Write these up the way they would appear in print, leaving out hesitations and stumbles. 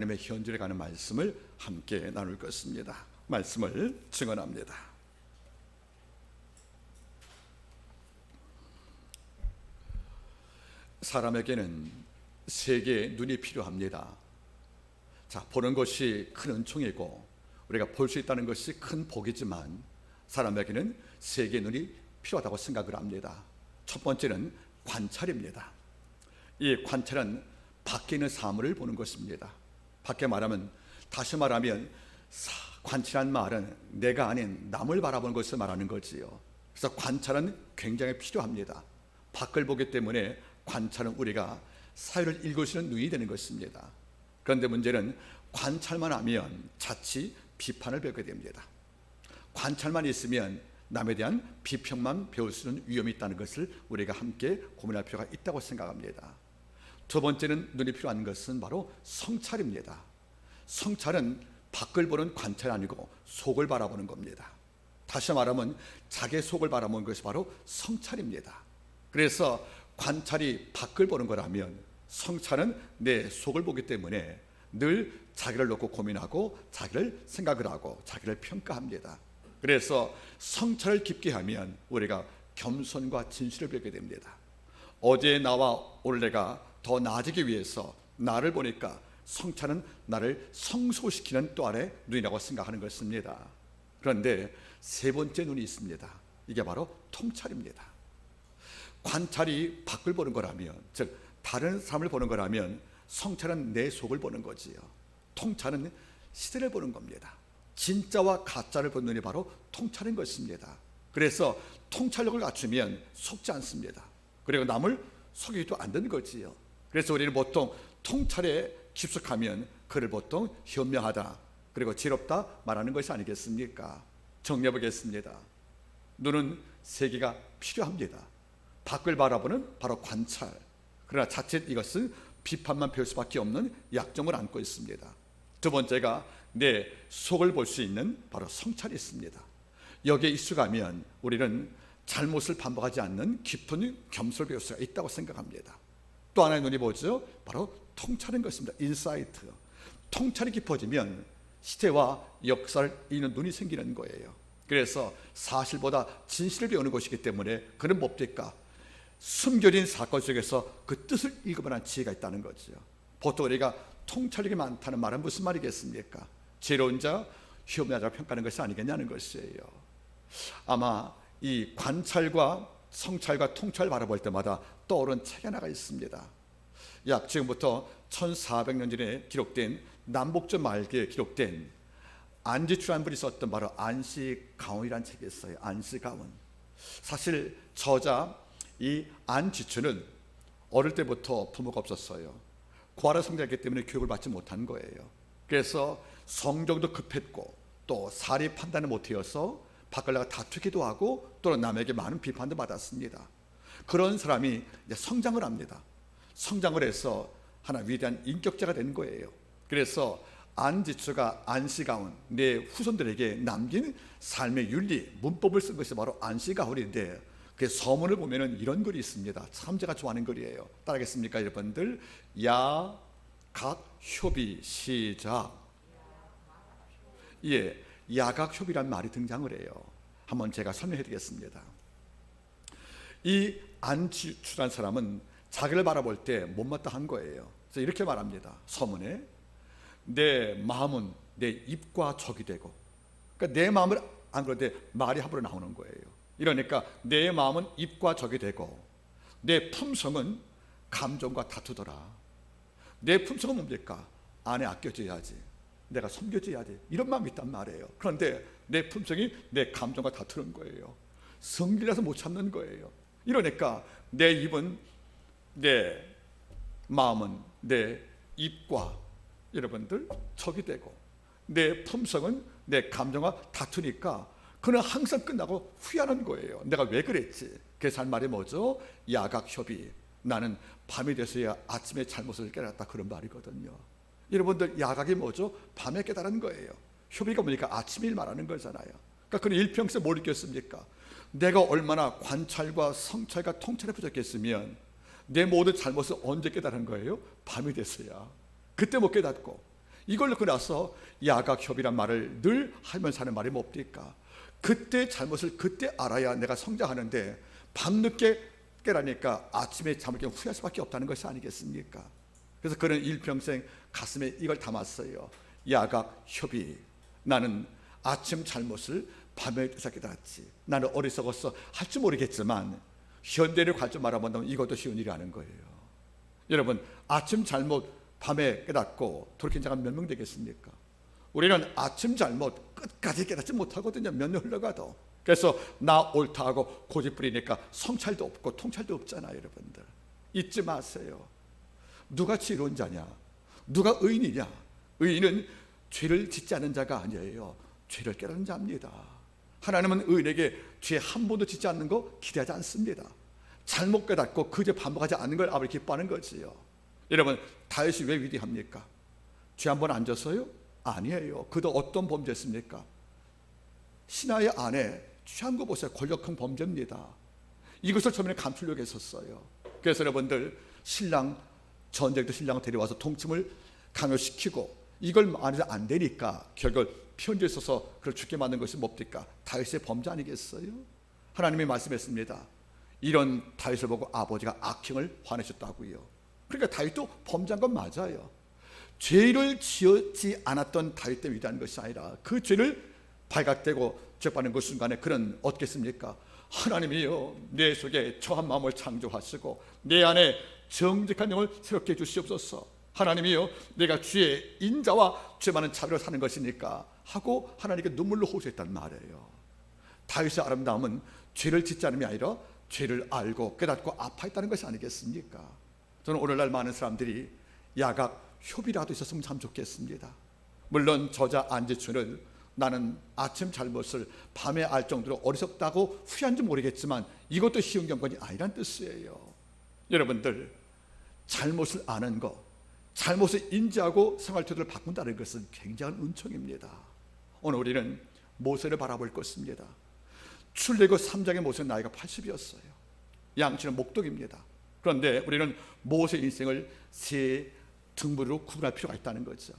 하나님의 현실에 가는 말씀을 함께 나눌 것입니다. 말씀을 증언합니다. 사람에게는 세 개의 눈이 필요합니다. 자, 보는 것이 큰 은총이고 우리가 볼 수 있다는 것이 큰 복이지만 사람에게는 세 개의 눈이 필요하다고 생각을 합니다. 첫 번째는 관찰입니다. 이 관찰은 밖에 있는 사물을 보는 것입니다. 밖에 말하면, 다시 말하면 관찰한 말은 내가 아닌 남을 바라보는 것을 말하는 거지요. 그래서 관찰은 굉장히 필요합니다. 밖을 보기 때문에 관찰은 우리가 사회를 읽으시는 눈이 되는 것입니다. 그런데 문제는 관찰만 하면 자칫 비판을 배우게 됩니다. 관찰만 있으면 남에 대한 비평만 배울 수 있는 위험이 있다는 것을 우리가 함께 고민할 필요가 있다고 생각합니다. 두 번째는 눈이 필요한 것은 바로 성찰입니다. 성찰은 밖을 보는 관찰이 아니고 속을 바라보는 겁니다. 다시 말하면 자기 속을 바라보는 것이 바로 성찰입니다. 그래서 관찰이 밖을 보는 거라면 성찰은 내 속을 보기 때문에 늘 자기를 놓고 고민하고 자기를 생각을 하고 자기를 평가합니다. 그래서 성찰을 깊게 하면 우리가 겸손과 진실을 배우게 됩니다. 어제의 나와 오늘 내가 더 나아지기 위해서 나를 보니까 성찰은 나를 성소시키는 또 하나의 눈이라고 생각하는 것입니다. 그런데 세 번째 눈이 있습니다. 이게 바로 통찰입니다. 관찰이 밖을 보는 거라면, 즉 다른 사람을 보는 거라면 성찰은 내 속을 보는 거지요. 통찰은 시대를 보는 겁니다. 진짜와 가짜를 보는 눈이 바로 통찰인 것입니다. 그래서 통찰력을 갖추면 속지 않습니다. 그리고 남을 속이기도 안 되는 거지요. 그래서 우리는 보통 통찰에 깊숙하면 그를 보통 현명하다 그리고 지혜롭다 말하는 것이 아니겠습니까? 정리해 보겠습니다. 눈은 세 개가 필요합니다. 밖을 바라보는 바로 관찰. 그러나 자칫 이것은 비판만 배울 수밖에 없는 약점을 안고 있습니다. 두 번째가 내 속을 볼 수 있는 바로 성찰이 있습니다. 여기에 익숙하면 우리는 잘못을 반복하지 않는 깊은 겸손을 배울 수가 있다고 생각합니다. 또 하나의 눈이 뭐죠? 바로 통찰인 것입니다. 인사이트. 통찰이 깊어지면 시대와 역사를 읽는 눈이 생기는 거예요. 그래서 사실보다 진실을 배우는 것이기 때문에 그는 뭡니까? 숨겨진 사건 속에서 그 뜻을 읽어보는 지혜가 있다는 거죠. 보통 우리가 통찰력이 많다는 말은 무슨 말이겠습니까? 지혜로운 자, 현명한 자를 평가하는 것이 아니겠냐는 것이에요. 아마 이 관찰과 성찰과 통찰을 바라볼 때마다 떠오른 책이 하나가 있습니다. 약 지금부터 1400년 전에 기록된 남북전 말기에 기록된 안지추라는 분이 썼던 바로 안시가온이라는 책이 있어요. 안시가온. 사실 저자 이 안지추는 어릴 때부터 부모가 없었어요. 고아로 성장했기 때문에 교육을 받지 못한 거예요. 그래서 성적도 급했고 또 사리 판단을 못해서 밖을 나가 다투기도 하고 또는 남에게 많은 비판도 받았습니다. 그런 사람이 이제 성장을 합니다. 성장을 해서 하나 위대한 인격자가 된 거예요. 그래서 안지추가 안시가온 내 후손들에게 남긴 삶의 윤리, 문법을 쓴 것이 바로 안시가온인데 그 서문을 보면은 이런 글이 있습니다. 참 제가 좋아하는 글이에요. 따라하겠습니까, 여러분들? 야각효비 시작. 예, 야각효비란 말이 등장을 해요. 한번 제가 설명해 드리겠습니다. 이 안지추라는 사람은 자기를 바라볼 때 못마땅한 거예요. 그래서 이렇게 말합니다. 서문에 내 마음은 내 입과 적이 되고, 그러니까 내 마음을 안 그런데 말이 합으로 나오는 거예요. 이러니까 내 마음은 입과 적이 되고 내 품성은 감정과 다투더라. 내 품성은 뭡니까? 아내 아껴줘야지, 내가 섬겨줘야지, 이런 마음이 있단 말이에요. 그런데 내 품성이 내 감정과 다투는 거예요. 성질이라서 못 참는 거예요. 이러니까 내 입은 내 마음은 내 입과 여러분들 적이 되고 내 품성은 내 감정과 다투니까 그는 항상 끝나고 후회하는 거예요. 내가 왜 그랬지? 그래서 한 말이 뭐죠? 야각협의. 나는 밤이 돼서야 아침에 잘못을 깨달았다, 그런 말이거든요. 여러분들 야각이 뭐죠? 밤에 깨달은 거예요. 협의가 뭐니까 아침 일 말하는 거잖아요. 그러니까 그는 일평생 뭘 느꼈습니까? 내가 얼마나 관찰과 성찰과 통찰에 부족했으면 내 모든 잘못을 언제 깨달은 거예요? 밤이 됐어야. 그때 못 깨닫고 이걸 놓고 나서 야각협이란 말을 늘 하면서 하는 말이 뭡니까? 그때 잘못을 그때 알아야 내가 성장하는데 밤늦게 깨라니까 아침에 잠을 깨면 후회할 수밖에 없다는 것이 아니겠습니까? 그래서 그는 일평생 가슴에 이걸 담았어요. 야각협의. 나는 아침 잘못을 밤에 쫓아 깨달았지. 나는 어리석어서 할 줄 모르겠지만 현대를 관점 알아본다면 이것도 쉬운 일이 아닌 거예요. 여러분, 아침 잘못 밤에 깨닫고 돌이킨 자가 몇 명 되겠습니까? 우리는 아침 잘못 끝까지 깨닫지 못하거든요. 몇 년 흘러가도. 그래서 나 옳다 하고 고집 부리니까 성찰도 없고 통찰도 없잖아요. 여러분들 잊지 마세요. 누가 지혜로운 자냐? 누가 의인이냐? 의인은 죄를 짓지 않은 자가 아니에요. 죄를 깨닫는 자입니다. 하나님은 의인에게 죄 한 번도 짓지 않는 거 기대하지 않습니다. 잘못 깨닫고 그저 반복하지 않는 걸 아버지 기뻐하는 거지요. 여러분, 다윗이 왜 위대합니까? 죄 한 번 안 졌어요? 아니에요. 그도 어떤 범죄였습니까? 신하의 아내 취한 거 보세요. 권력형 범죄입니다. 이것을 처음에 감추려고 했었어요. 그래서 여러분들 신랑 전쟁도 신랑을 데려와서 통침을 강요시키고 이걸 안해서 안 되니까 결국 편지에 써서 그걸 죽게 만든 것이 뭡니까? 다윗의 범죄 아니겠어요? 하나님이 말씀했습니다. 이런 다윗을 보고 아버지가 악행을 화내셨다고요. 그러니까 다윗도 범죄한 건 맞아요. 죄를 지었지 않았던 다윗 때문에 위대한 것이 아니라 그 죄를 발각되고 죄받는 그 순간에 그는 어떻겠습니까? 하나님이여, 내 속에 정한 마음을 창조하시고 내 안에 정직한 영을 새롭게 해주시옵소서. 하나님이여, 내가 주의 인자와 죄 많은 자비로 사는 것이니까 하고 하나님께 눈물로 호소했단 말이에요. 다윗의 아름다움은 죄를 짓지 않음이 아니라 죄를 알고 깨닫고 아파했다는 것이 아니겠습니까? 저는 오늘날 많은 사람들이 야각 협의라도 있었으면 참 좋겠습니다. 물론 저자 안지춘은 나는 아침 잘못을 밤에 알 정도로 어리석다고 후회한지 모르겠지만 이것도 쉬운 경건이 아니란 뜻이에요. 여러분들, 잘못을 아는 것, 잘못을 인지하고 생활 태도를 바꾼다는 것은 굉장한 은총입니다. 오늘 우리는 모세를 바라볼 것입니다. 출애굽 3장의 모세는 나이가 80이었어요. 양치는 목독입니다. 그런데 우리는 모세 인생을 세 등분으로 구분할 필요가 있다는 거죠.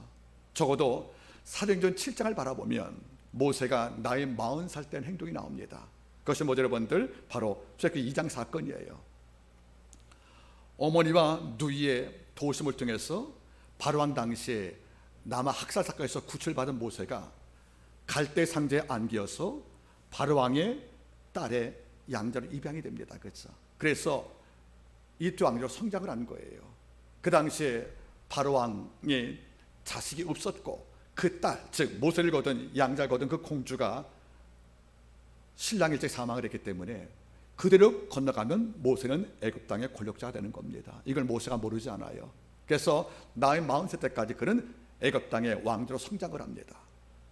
적어도 사도행전 7장을 바라보면 모세가 나이 40살 때 행동이 나옵니다. 그것이 뭐죠 여러분들? 바로 출애굽 2장 사건이에요. 어머니와 누이의 도심을 통해서 바로왕 당시에 남아 학살 사건에서 구출받은 모세가 갈대 상자에 안기어서 바로왕의 딸의 양자로 입양이 됩니다. 그렇죠? 그래서 이집트 왕조로 성장을 한 거예요. 그 당시에 바로왕의 자식이 없었고 그 딸, 즉 모세를 거둔 양자를 거둔 그 공주가 신랑이 일찍 사망을 했기 때문에 그대로 건너가면 모세는 애굽 땅의 권력자가 되는 겁니다. 이걸 모세가 모르지 않아요. 그래서 나이 40살 때까지 그는 애굽 땅의 왕조로 성장을 합니다.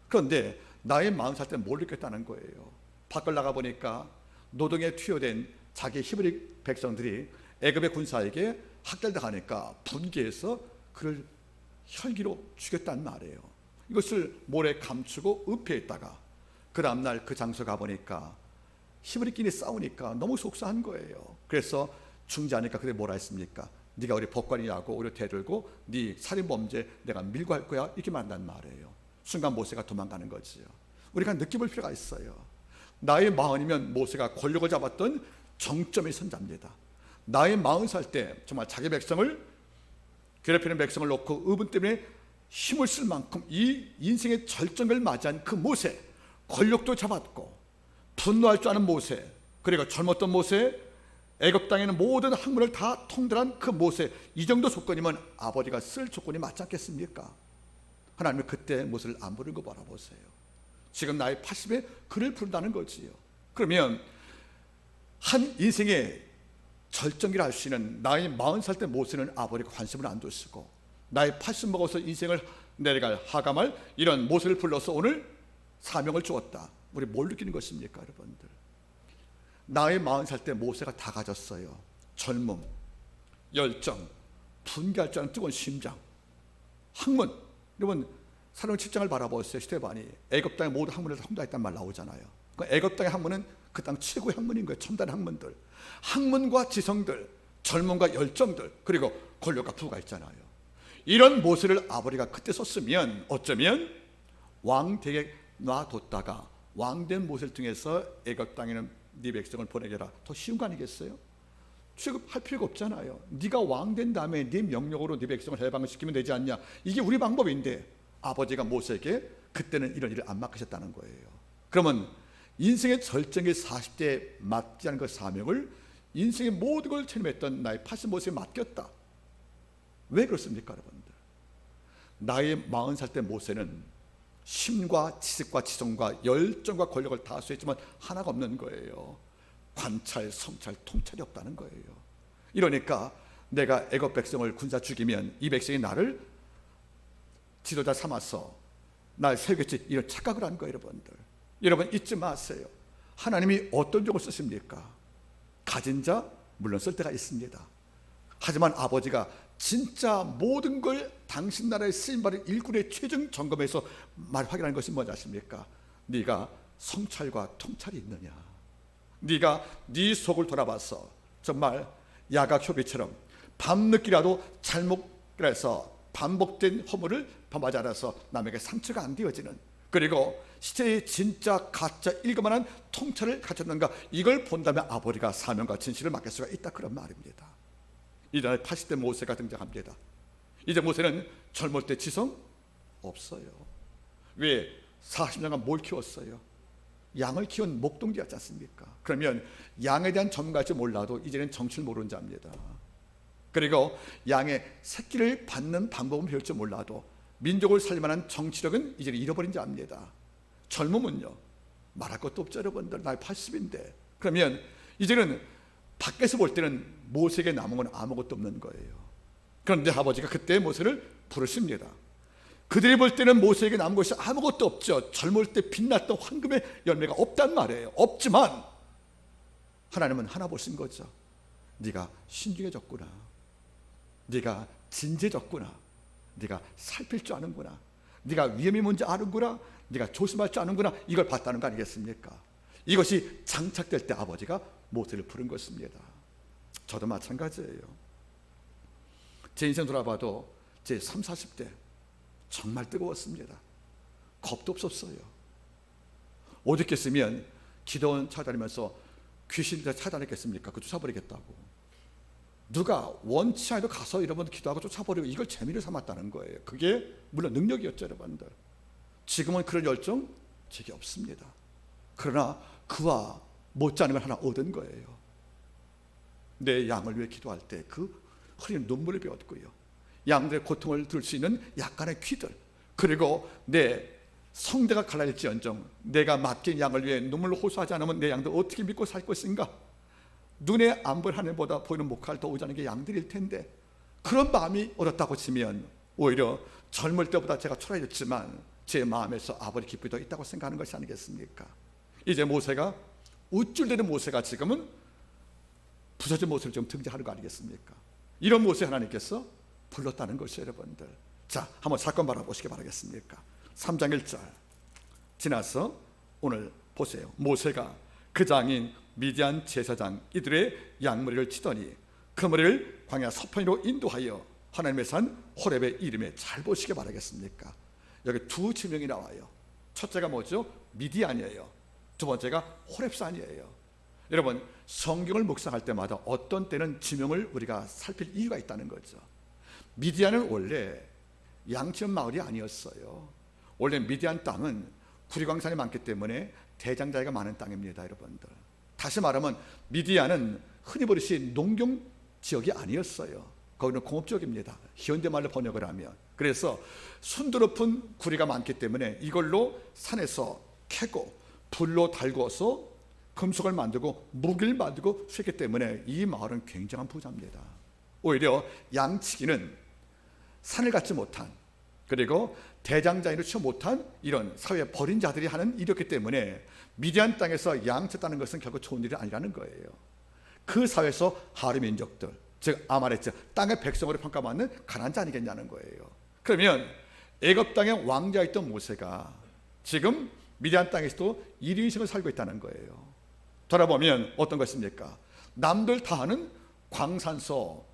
그런데 나이 40살 때 뭘 느꼈다는 거예요. 밖을 나가보니까 노동에 투여된 자기 히브리 백성들이 애굽의 군사에게 학살당하니까 분개해서 그를 혈기로 죽였단 말이에요. 이것을 몰래 감추고 은폐했다가 그 다음날 그 장소 가보니까 히브리끼리 싸우니까 너무 속상한 거예요. 그래서 중재하니까 그게 뭐라 했습니까? 네가 우리 법관이라고 우리 대들고 네 살인범죄 내가 밀고 할 거야, 이렇게 말한단 말이에요. 순간 모세가 도망가는 거지요. 우리가 느껴볼 필요가 있어요. 나이 40이면 모세가 권력을 잡았던 정점의 선자입니다. 나이 40살 때 정말 자기 백성을 괴롭히는 백성을 놓고 의분 때문에 힘을 쓸 만큼 이 인생의 절정을 맞이한 그 모세, 권력도 잡았고 분노할 줄 아는 모세, 그리고 젊었던 모세, 애굽 땅에 있는 모든 학문을 다 통달한 그 모세, 이 정도 조건이면 아버지가 쓸 조건이 맞지 않겠습니까? 하나님은 그때 모세를 안 부른 거 바라보세요. 지금 나이 80에 그를 부른다는 거지요. 그러면 한 인생의 절정이라 할 수 있는 나이 40살 때 모세는 아버지가 관심을 안 뒀고 나이 80 먹어서 인생을 내려갈 하감할 이런 모세를 불러서 오늘 사명을 주었다. 우리 뭘 느끼는 것입니까 여러분들? 나이 40살 때 모세가 다 가졌어요. 젊음, 열정, 분개할 줄 아는 뜨거운 심장, 학문. 여러분 사도행 7장을 바라보세요. 스데반이 애굽 땅의 모든 학문을 통달했단 말 나오잖아요. 애굽 땅의 학문은 그 땅 최고의 학문인 거예요. 첨단 학문들, 학문과 지성들, 젊음과 열정들, 그리고 권력과 부가 있잖아요. 이런 모세를 아버지가 그때 썼으면 어쩌면 왕되게 놔뒀다가 왕된 모세를 통해서 애굽 땅에는 네 백성을 보내게라, 더 쉬운 거 아니겠어요? 취급할 필요가 없잖아요. 네가 왕된 다음에 네 명령으로 네 백성을 해방을 시키면 되지 않냐, 이게 우리 방법인데 아버지가 모세에게 그때는 이런 일을 안 맡기셨다는 거예요. 그러면 인생의 절정의 40대에 맡지 않은 그 사명을 인생의 모든 걸 체험했던 나의 85세에 맡겼다. 왜 그렇습니까, 여러분들? 나이 40살 때 모세는 힘과 지식과 지성과 열정과 권력을 다 수했지만 하나가 없는 거예요. 관찰, 성찰, 통찰이 없다는 거예요. 이러니까 내가 애굽 백성을 군사 죽이면 이 백성이 나를 지도자 삼아서 날 세우겠지, 이런 착각을 한 거예요. 여러분 잊지 마세요. 하나님이 어떤 종을 쓰십니까? 가진 자 물론 쓸 때가 있습니다. 하지만 아버지가 진짜 모든 걸 당신 나라에 쓰임받은 일꾼의 최종 점검에서 확인하는 것이 뭔지 아십니까? 네가 성찰과 통찰이 있느냐, 네가 네 속을 돌아봐서 정말 야각효비처럼 밤늦게라도 잘못해서 반복된 허물을 범하지 않아서 남에게 상처가 안 되어지는, 그리고 시체의 진짜 가짜 일그만한 통찰을 갖췄는가, 이걸 본다면 아버지가 사명과 진실을 맡길 수가 있다, 그런 말입니다. 이제 80대 모세가 등장합니다. 이제 모세는 젊을 때 지성 없어요. 왜? 40년간 뭘 키웠어요? 양을 키운 목동자였지 않습니까? 그러면 양에 대한 전문가일지 몰라도 이제는 정치를 모르는 자입니다. 그리고 양의 새끼를 받는 방법은 배울 줄 몰라도 민족을 살릴 만한 정치력은 이제는 잃어버린 자입니다. 젊음은요 말할 것도 없죠, 여러분들. 나이 80인데 그러면 이제는 밖에서 볼 때는 모세에게 남은 건 아무것도 없는 거예요. 그런데 아버지가 그때 모세를 부르십니다. 그들이 볼 때는 모세에게 남은 것이 아무것도 없죠. 젊을 때 빛났던 황금의 열매가 없단 말이에요. 없지만 하나님은 하나 보신 거죠. 네가 신중해졌구나, 네가 진지해졌구나, 네가 살필 줄 아는구나, 네가 위험이 뭔지 아는구나, 네가 조심할 줄 아는구나, 이걸 봤다는 거 아니겠습니까? 이것이 장착될 때 아버지가 모세를 부른 것입니다. 저도 마찬가지예요. 제 인생 돌아봐도 제 30, 40대 정말 뜨거웠습니다. 겁도 없었어요. 오죽했으면 기도원 찾아다니면서 귀신들 찾아냈겠습니까? 그 쫓아버리겠다고. 누가 원치 않아도 가서 여러분들 기도하고 쫓아버리고 이걸 재미를 삼았다는 거예요. 그게 물론 능력이었죠, 여러분들. 지금은 그런 열정 제게 없습니다. 그러나 그와 못지않은 걸 하나 얻은 거예요. 내 양을 위해 기도할 때 그 흐리는 눈물을 배웠고요, 양들의 고통을 들을 수 있는 약간의 귀들, 그리고 내 성대가 갈라질지언정 내가 맡긴 양을 위해 눈물로 호소하지 않으면 내 양들 어떻게 믿고 살 것인가? 눈에 안 보이는 하늘보다 보이는 목화를 더 오자는 게 양들일 텐데, 그런 마음이 얻었다고 치면 오히려 젊을 때보다 제가 초라해졌지만 제 마음에서 아버지 기쁨이 더 있다고 생각하는 것이 아니겠습니까? 이제 모세가 우쭐대는 모세가 지금은 부서진 모세를 좀 등장하는 거 아니겠습니까? 이런 모세 하나님께서 불렀다는 것이에요, 여러분들. 자, 한번 사건 바라보시기 바라겠습니까? 3장 1절 지나서 오늘 보세요. 모세가 그 장인 미디안 제사장 이들의 양머리를 치더니 그 머리를 광야 서편으로 인도하여 하나님의 산 호렙의 이름에, 잘 보시기 바라겠습니까? 여기 두 지명이 나와요. 첫째가 뭐죠? 미디안이에요. 두 번째가 호렙산이에요. 여러분, 성경을 묵상할 때마다 어떤 때는 지명을 우리가 살필 이유가 있다는 거죠. 미디안은 원래 양치는 마을이 아니었어요. 원래 미디안 땅은 구리광산이 많기 때문에 대장자리가 많은 땅입니다, 여러분들. 다시 말하면 미디안은 흔히 부르신 농경 지역이 아니었어요. 거기는 공업 지역입니다, 현대말로 번역을 하면. 그래서 순도 높은 구리가 많기 때문에 이걸로 산에서 캐고 불로 달궈서 금속을 만들고 무기를 만들고 수했기 때문에 이 마을은 굉장한 부자입니다. 오히려 양치기는 산을 갖지 못한, 그리고 대장자인을 취업 못한 이런 사회 버린 자들이 하는 일이었기 때문에 미디안 땅에서 양쳤다는 것은 결국 좋은 일이 아니라는 거예요. 그 사회에서 하루 민족들, 즉 아말렉, 땅의 백성으로 평가받는 가난한 자 아니겠냐는 거예요. 그러면 애굽 땅의 왕자였던 모세가 지금 미디안 땅에서도 1위 인생을 살고 있다는 거예요. 돌아보면 어떤 것입니까? 남들 다 하는 광산소,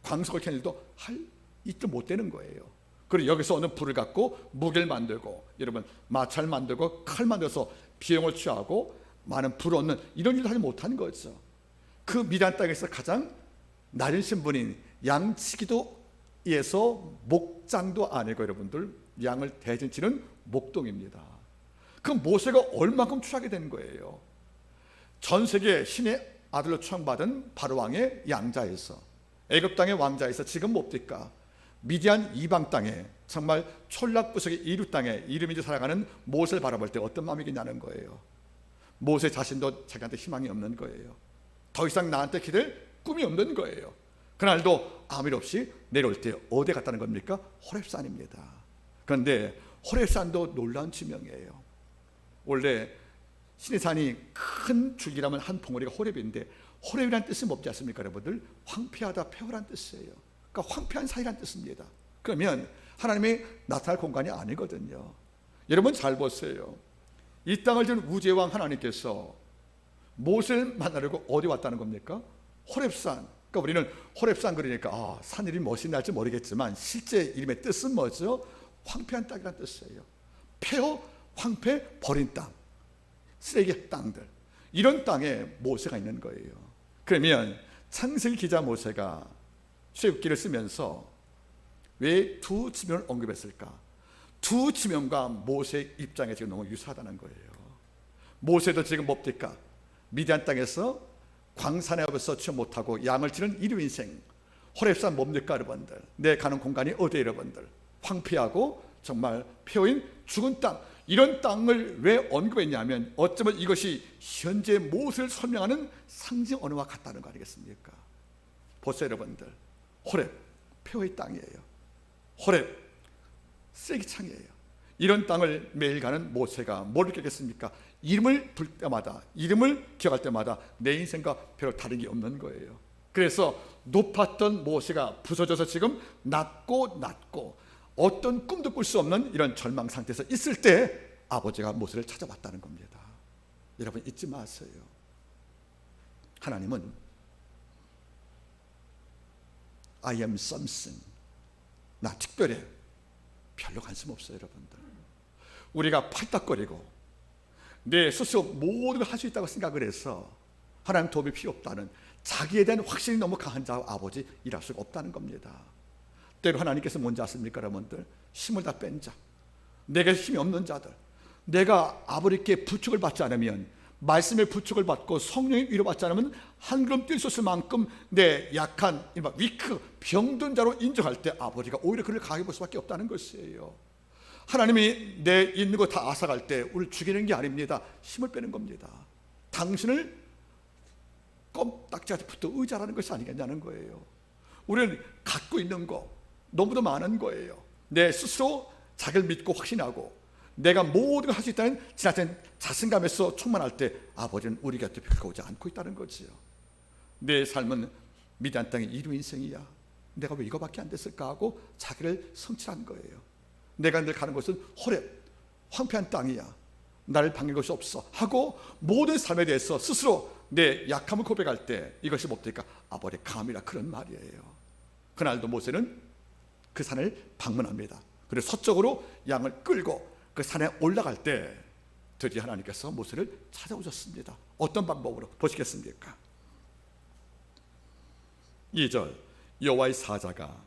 광석을 캐는 일도 할 잊도 못 되는 거예요. 그리고 여기서 오는 불을 갖고 무기를 만들고, 여러분 마차를 만들고 칼 만들어서 비용을 취하고 많은 불을 얻는 이런 일도 하지 못한 거죠. 그 미디안 땅에서 가장 낮은 신분인 양치기도에서 목장도 아니고 여러분들 양을 대신 치는 목동입니다. 그 모세가 얼마큼 추하게 된 거예요. 전 세계 신의 아들로 추앙받은 바로 왕의 양자에서, 애굽 땅의 왕자에서 지금 뭡니까? 미디안 이방 땅에, 정말 촌락부석의 이루 땅에 이름인지 살아가는 모세를 바라볼 때 어떤 마음이겠냐는 거예요. 모세 자신도 자기한테 희망이 없는 거예요. 더 이상 나한테 기댈 꿈이 없는 거예요. 그날도 아무 일 없이 내려올 때 어디에 갔다는 겁니까? 호렙산입니다. 그런데 호렙산도 놀라운 지명이에요. 원래 시내산이 큰 줄기라면 한 봉우리가 호렙인데, 호렙이라는 뜻은 뭐지 않습니까 여러분들? 황폐하다, 폐허란 뜻이에요. 그러니까 황폐한 사이란 뜻입니다. 그러면 하나님이 나타날 공간이 아니거든요. 여러분 잘 보세요. 이 땅을 준 우주의 왕 하나님께서 모세를 만나려고 어디 왔다는 겁니까? 호렙산. 그러니까 우리는 호렙산 그러니까 산 이름이 무엇이 날지 모르겠지만 실제 이름의 뜻은 뭐죠? 황폐한 땅이라는 뜻이에요. 폐허, 황폐, 버린 땅, 쓰레기 땅들, 이런 땅에 모세가 있는 거예요. 그러면 창세기 기자 모세가 출애굽기를 쓰면서 왜 두 지명을 언급했을까? 두 지명과 모세의 입장에 지금 너무 유사하다는 거예요. 모세도 지금 뭡니까? 미디안 땅에서 광산에 와서 취업 못하고 양을 치는 일류 인생. 호렙산 뭡니까 여러분들? 내 가는 공간이 어디에 여러분들? 황폐하고 정말 폐허인 죽은 땅. 이런 땅을 왜 언급했냐면 어쩌면 이것이 현재 모세를 설명하는 상징 언어와 같다는 거 아니겠습니까? 보세요 여러분들, 호렙 폐허의 땅이에요. 호렙 쓰레기창이에요. 이런 땅을 매일 가는 모세가 뭘 느꼈겠습니까? 이름을 부를 때마다, 이름을 기억할 때마다 내 인생과 별로 다른 게 없는 거예요. 그래서 높았던 모세가 부서져서 지금 낮고 어떤 꿈도 꿀 수 없는 이런 절망 상태에서 있을 때 아버지가 모세를 찾아왔다는 겁니다. 여러분 잊지 마세요. 하나님은 I am something, 나 특별해, 별로 관심 없어요. 여러분들, 우리가 팔딱거리고 내 스스로 모든 걸 할 수 있다고 생각을 해서 하나님 도움이 필요 없다는 자기에 대한 확신이 너무 강한 자 아버지 일할 수가 없다는 겁니다. 때로 하나님께서 뭔지 아십니까 여러분들? 힘을 다 뺀 자, 내게 힘이 없는 자들, 내가 아버지께 부축을 받지 않으면, 말씀의 부축을 받고 성령의 위로 받지 않으면 한 걸음 뛸 수 있을 만큼 내 약한 위크, 병든 자로 인정할 때 아버지가 오히려 그를 강하게 볼 수밖에 없다는 것이에요. 하나님이 내 있는 거 다 앗아갈 때 우리를 죽이는 게 아닙니다. 힘을 빼는 겁니다. 당신을 껌딱지한테 붙어 의지하라는 것이 아니겠냐는 거예요. 우리는 갖고 있는 거 너무도 많은 거예요. 내 스스로 자기를 믿고 확신하고 내가 모든 걸 할 수 있다는 지나친 자신감에서 충만할 때 아버지는 우리 곁에 별로 오지 않고 있다는 거지요. 내 삶은 미디안 땅의 이루 인생이야, 내가 왜 이거밖에 안 됐을까 하고 자기를 성취한 거예요. 내가 늘 가는 곳은 호렙, 황폐한 땅이야, 나를 방해할 것이 없어 하고 모든 삶에 대해서 스스로 내 약함을 고백할 때 이것이 뭡니까? 아버지의 감이라 그런 말이에요. 그날도 모세는 그 산을 방문합니다. 그리고 서쪽으로 양을 끌고 그 산에 올라갈 때 드디어 하나님께서 모세를 찾아오셨습니다. 어떤 방법으로 보시겠습니까? 2절 여호와의 사자가,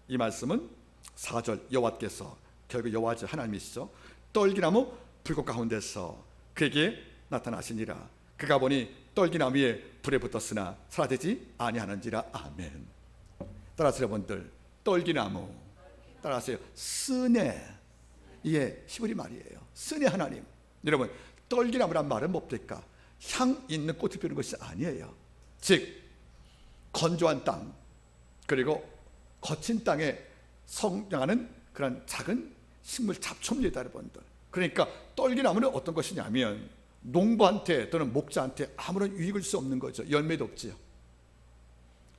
이 말씀은 4절 여호와께서, 결국 여호와지 하나님이시죠, 떨기나무 불꽃 가운데서 그에게 나타나시니라. 그가 보니 떨기나무에 불에 붙었으나 사라지지 아니하는지라. 아멘. 따라서 여러분들, 떨기나무 따라하세요. 스네, 이게 히브리 말이에요. 스네 하나님. 여러분, 떨기나무란 말은 뭡니까? 향 있는 꽃을 피우는 것이 아니에요. 즉 건조한 땅, 그리고 거친 땅에 성장하는 그런 작은 식물 잡초입니다, 여러분들. 그러니까 떨기나무는 어떤 것이냐면 농부한테 또는 목자한테 아무런 유익을 줄 수 없는 거죠. 열매도 없지요.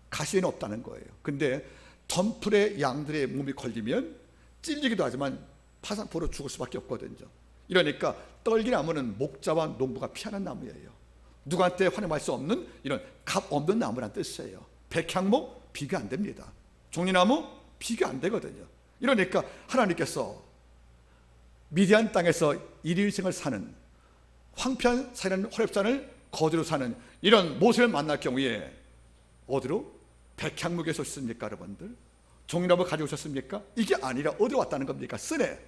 가시에는 없다는 거예요. 근데 덤풀의 양들의 몸이 걸리면 찔리기도 하지만 파상포로 죽을 수밖에 없거든요. 이러니까 떨기나무는 목자와 농부가 피하는 나무예요. 누구한테 활용할 수 없는 이런 값 없는 나무란 뜻이에요. 백향목 비교 안 됩니다. 종리나무 비교 안 되거든요. 이러니까 하나님께서 미디안 땅에서 일일생을 사는 황폐한 산인 호렙산을 거두로 사는 이런 모세를 만날 경우에 어디로? 백향목에서 오셨습니까 여러분들? 종이나무 가지고 오셨습니까? 이게 아니라 어디로 왔다는 겁니까? 쓰네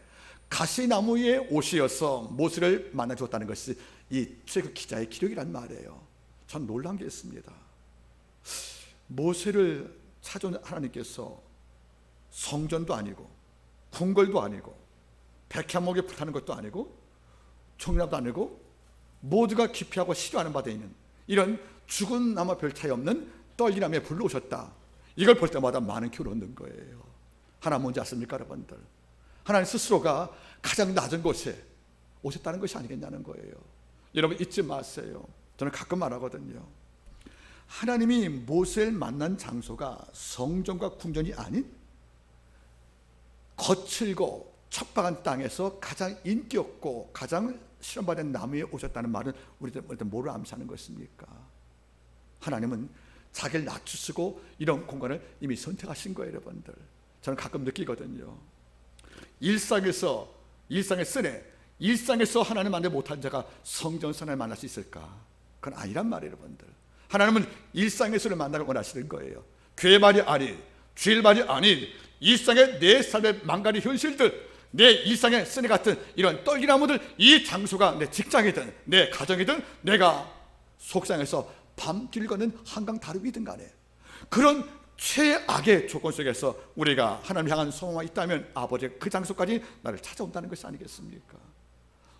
가시나무의 옷이어서 모세를 만나 주었다는 것이 이 출애굽 기자의 기록이란 말이에요. 전 놀란 게 있습니다. 모세를 찾아온 하나님께서 성전도 아니고 궁궐도 아니고 백향목에 불타는 것도 아니고 종이나무도 아니고 모두가 기피하고 싫어하는 바에 있는 이런 죽은 나무 별 차이 없는 떨기나무에 불러오셨다. 이걸 볼 때마다 많은 기운을 얻는 거예요. 하나님 뭔지 아십니까 여러분들? 하나님 스스로가 가장 낮은 곳에 오셨다는 것이 아니겠냐는 거예요. 여러분 잊지 마세요. 저는 가끔 말하거든요. 하나님이 모세를 만난 장소가 성전과 궁전이 아닌 거칠고 척박한 땅에서 가장 인기 없고 가장 실험받은 나무에 오셨다는 말은 우리들 뭐를 암시하는 것입니까? 하나님은 자기를 낮추시고 이런 공간을 이미 선택하신 거예요 여러분들. 저는 가끔 느끼거든요. 일상에서 하나님 만나 못한 자가 성전에서 하나님 만날 수 있을까? 그건 아니란 말이에요 여러분들. 하나님은 일상에서를 만나를 원하시는 거예요. 교회 말이 아닌, 주일 말이 아닌 일상의 내 삶의 망가진 현실들, 내 일상의 쓰레 같은 이런 떨기나무들, 이 장소가 내 직장이든 내 가정이든 내가 속상해서 밤길 걷는 한강 다루기든 간에 그런 최악의 조건 속에서 우리가 하나님 향한 소망이 있다면 아버지의 그 장소까지 나를 찾아온다는 것이 아니겠습니까?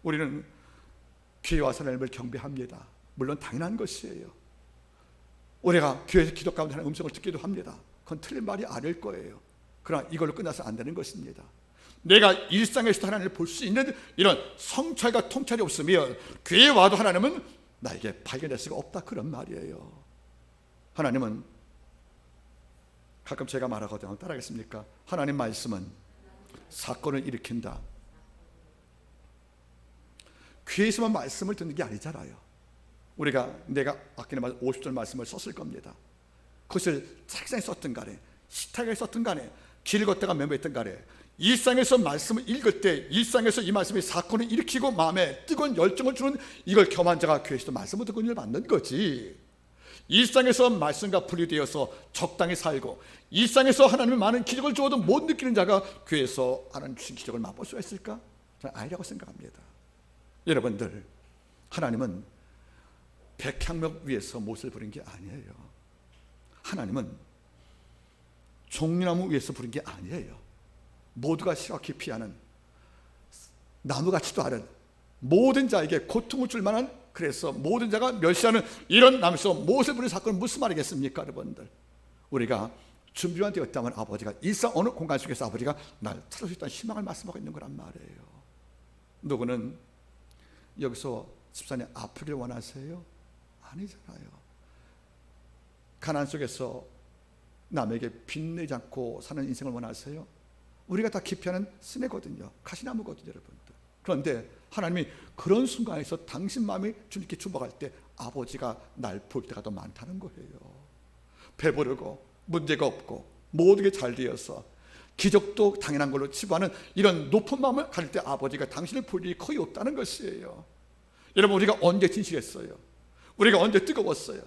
우리는 교회와 하나님을 경배합니다. 물론 당연한 것이에요. 우리가 교회에서 기도 가운데 하나님의 음성을 듣기도 합니다. 그건 틀린 말이 아닐 거예요. 그러나 이걸로 끝나서 안 되는 것입니다. 내가 일상에서도 하나님을 볼 수 있는 이런 성찰과 통찰이 없으면 교회에 와도 하나님은 나에게 발견될 수가 없다, 그런 말이에요. 하나님은 가끔 제가 말하거든요. 따라하겠습니까? 하나님 말씀은 사건을 일으킨다. 교회에서만 말씀을 듣는 게 아니잖아요. 내가 아끼는 50절 말씀을 썼을 겁니다. 그것을 책상에 썼든 간에 식탁에 썼든 간에 길 걷다가 메모했든 간에 일상에서 말씀을 읽을 때 일상에서 이 말씀이 사건을 일으키고 마음에 뜨거운 열정을 주는 이걸 겸한 자가 교회에서도 말씀을 듣고 있는 걸 받는 거지. 일상에서 말씀과 분리되어서 적당히 살고 일상에서 하나님의 많은 기적을 주어도 못 느끼는 자가 교회에서 하나님 주신 기적을 맛볼 수가 있을까? 저는 아니라고 생각합니다. 여러분들, 하나님은 백향목 위에서 못을 부린 게 아니에요. 하나님은 종려나무 위에서 부린 게 아니에요. 모두가 싫어 기피하는 나무같지도 않은 모든 자에게 고통을 줄 만한, 그래서 모든 자가 멸시하는 이런 나무에서 못을 부린 사건은 무슨 말이겠습니까 여러분들? 우리가 준비만 되었다면 아버지가 일상 어느 공간 속에서 아버지가 날 찾을 수 있다는 희망을 말씀하고 있는 거란 말이에요. 누구는 여기서 집사님 아프길 원하세요? 아니잖아요. 가난 속에서 남에게 빚내지 않고 사는 인생을 원하세요? 우리가 다 기피하는 스네거든요. 가시나무거든요 여러분들. 그런데 하나님이 그런 순간에서 당신 마음이 주님께 주목할 때 아버지가 날 볼 때가 더 많다는 거예요. 배부르고 문제가 없고 모든 게 잘 되어서 기적도 당연한 걸로 치부하는 이런 높은 마음을 가질 때 아버지가 당신을 볼 일이 거의 없다는 것이에요. 여러분, 우리가 언제 진실했어요? 우리가 언제 뜨거웠어요?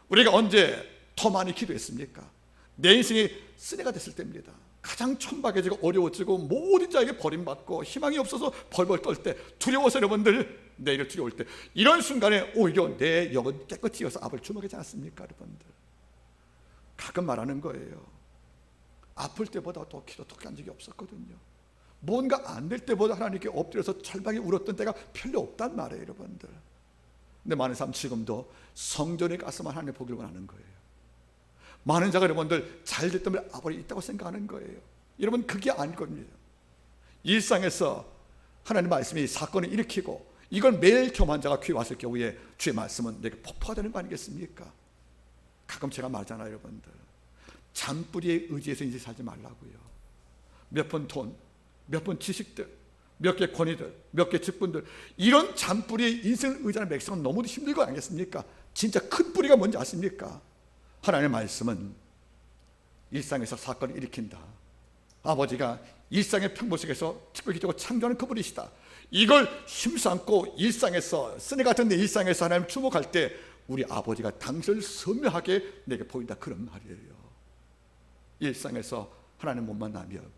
우리가 언제 더 많이 기도했습니까? 내 인생이 쓰레가 됐을 때입니다. 가장 천박해지고 어려워지고 모든 자에게 버림받고 희망이 없어서 벌벌 떨 때, 두려워서 여러분들 내일을 두려울 때, 이런 순간에 오히려 내 영은 깨끗이 이어서 아버지를 주목하지 않습니까 여러분들? 가끔 말하는 거예요. 아플 때보다 더 기도 톡한 적이 없었거든요. 뭔가 안 될 때보다 하나님께 엎드려서 절박히 울었던 때가 별로 없단 말이에요 여러분들. 근데 많은 사람 지금도 성전에 가서만 하나님 보기를 원하는 거예요. 많은 자가 여러분들 잘 됐다면 아버지 있다고 생각하는 거예요. 여러분, 그게 아니거든요. 일상에서 하나님 말씀이 사건을 일으키고 이걸 매일 겸한 자가 귀에 왔을 경우에 주의 말씀은 내게 폭포가 되는 거 아니겠습니까? 가끔 제가 말하잖아요 여러분들. 잔뿌리에 의지해서 인생 살지 말라고요. 몇 번 돈, 몇 번 지식들, 몇 개 권위들, 몇 개 직분들, 이런 잔뿌리에 인생을 의지하는 백성은 너무도 힘들 거 아니겠습니까? 진짜 큰 뿌리가 뭔지 아십니까? 하나님의 말씀은 일상에서 사건을 일으킨다. 아버지가 일상의 평범 속에서 특별히 기도하고 창조하는 그분이시다. 이걸 힘삼고 일상에서, 쓰네 같은 내 일상에서 하나님 주목할 때 우리 아버지가 당신을 선명하게 내게 보인다, 그런 말이에요. 일상에서 하나님 못 만나면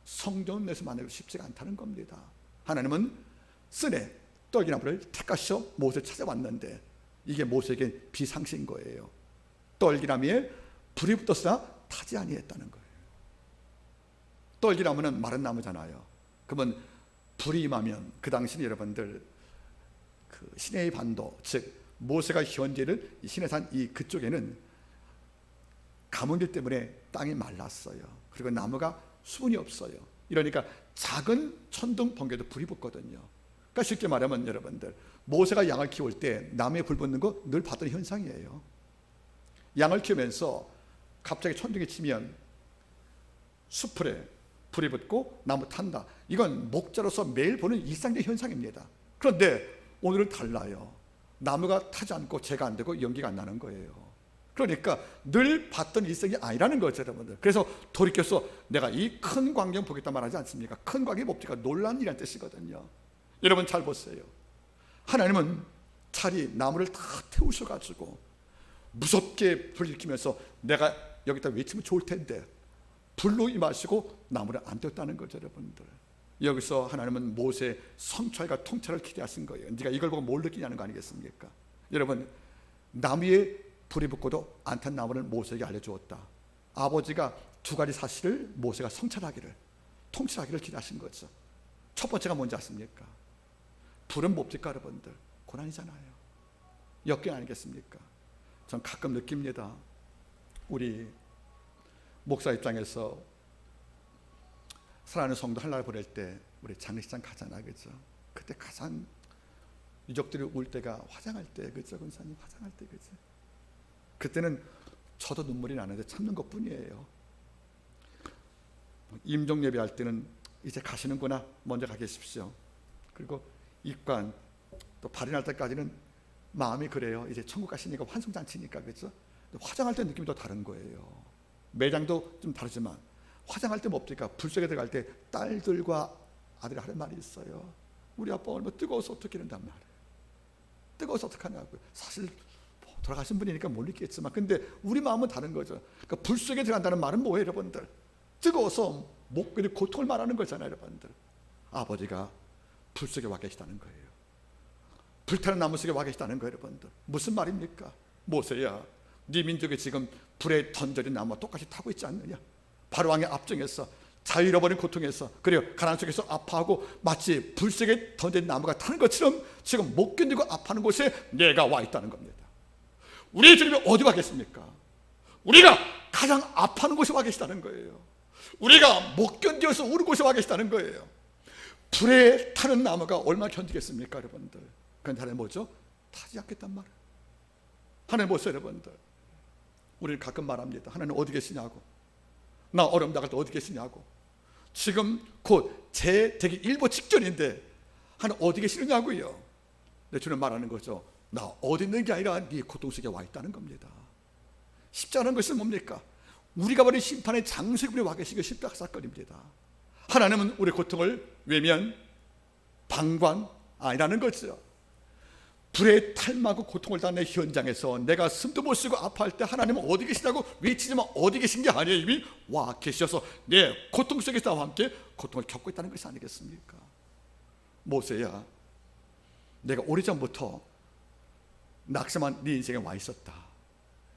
성전 내에서 만나기 쉽지가 않다는 겁니다. 하나님은 쓰네, 떨기나무를 택하셔 모세를 찾아왔는데 이게 모세에게 비상시인 거예요. 떨기나무에 불이 붙었으나 타지 아니했다는 거예요. 떨기나무는 마른 나무잖아요. 그러면 불이 임하면 그 당시는 여러분들 그 시내의 반도, 즉 모세가 현재를 시내산 이 그쪽에는 가뭄일 때문에 땅이 말랐어요. 그리고 나무가 수분이 없어요. 이러니까 작은 천둥 번개도 불이 붙거든요. 그러니까 쉽게 말하면 여러분들, 모세가 양을 키울 때 나무에 불 붙는 거 늘 봤던 현상이에요. 양을 키우면서 갑자기 천둥이 치면 수풀에 불이 붙고 나무 탄다. 이건 목자로서 매일 보는 일상적 현상입니다. 그런데 오늘은 달라요. 나무가 타지 않고 재가 안 되고 연기가 안 나는 거예요. 그러니까 늘 봤던 일상이 아니라는 거죠, 여러분들. 그래서 돌이켜서 내가 이 큰 광경 보겠다 말하지 않습니까? 큰 광경이 뭡니까? 놀란 일이라는 뜻이거든요. 여러분 잘 보세요. 하나님은 차라리 나무를 다 태우셔가지고 무섭게 불 일으키면서 내가 여기다 외치면 좋을 텐데 불로 임하시고 나무를 안 떼었다는 거죠, 여러분들. 여기서 하나님은 모세의 성찰과 통찰을 기대하신 거예요. 네가 이걸 보고 뭘 느끼냐는 거 아니겠습니까? 여러분, 나무에 불이 붙고도 안 탄 나무를 모세에게 알려주었다. 아버지가 두 가지 사실을 모세가 성찰하기를, 통찰하기를 기대하신 거죠. 첫 번째가 뭔지 아십니까? 불은 뭡니까, 여러분들? 고난이잖아요. 역경 아니겠습니까? 전 가끔 느낍니다. 우리 목사 입장에서 사랑하는 성도 하나를 보낼 때 우리 장례식장 가잖아, 그죠? 그때 가장 유족들이 울 때가 화장할 때, 그죠, 권사님? 화장할 때, 그죠? 그때는 저도 눈물이 나는데 참는 것뿐이에요. 임종 예배할 때는 이제 가시는구나, 먼저 가 계십시오. 그리고 입관 또 발인할 때까지는 마음이 그래요. 이제 천국 가시니까 환송잔치니까, 그죠? 화장할 때 느낌이 또 다른 거예요. 매장도 좀 다르지만 화장할 때 뭡니까? 불 속에 들어갈 때 딸들과 아들이 하는 말이 있어요. 우리 아빠 얼마나 뜨거워서 어떻게 이런단 말이에요. 뜨거워서 어떡하냐고요. 사실 돌아가신 분이니까 못 느끼겠지만 근데 우리 마음은 다른 거죠. 그러니까 불 속에 들어간다는 말은 뭐예요, 여러분들? 뜨거워서 못 견딜 고통을 말하는 거잖아요, 여러분들. 아버지가 불 속에 와 계시다는 거예요. 불타는 나무 속에 와 계시다는 거예요, 여러분들. 무슨 말입니까? 모세야, 네 민족이 지금 불에 던져진 나무와 똑같이 타고 있지 않느냐? 바로왕의 압정에서, 자유 잃어버린 고통에서, 그리고 가난 속에서 아파하고 마치 불 속에 던진 나무가 타는 것처럼 지금 못 견디고 아파하는 곳에 내가 와 있다는 겁니다. 우리 주님이 어디 와 계십니까? 우리가 가장 아파하는 곳에 와 계시다는 거예요. 우리가 못 견뎌서 우는 곳에 와 계시다는 거예요. 불에 타는 나무가 얼마나 견디겠습니까, 여러분들? 그런데 하나님 뭐죠? 타지 않겠단 말이에요. 하나님 보세요, 여러분들. 우리는 가끔 말합니다. 하나님 어디 계시냐고. 나 어려움 당할 때 어디 계시냐고. 지금 곧 재되기 일보 직전인데 하나님 어디 계시느냐고요. 내 주님 말하는 거죠. 나 어디 있는 게 아니라 네 고통 속에 와 있다는 겁니다. 십자가는 것은 뭡니까? 우리가 버린 심판의 장소에 와 계신 게 십자가 사건입니다. 하나님은 우리 고통을 외면, 방관 아니라는 거죠. 불에 탈마고 고통을 당하는 현장에서 내가 숨도 못 쉬고 아파할 때 하나님은 어디 계시냐고 외치지만 어디 계신 게 아니에요. 이미 와 계셔서 내 고통 속에 나와 함께 고통을 겪고 있다는 것이 아니겠습니까? 모세야, 내가 오래전부터 낙심한 네 인생에 와 있었다.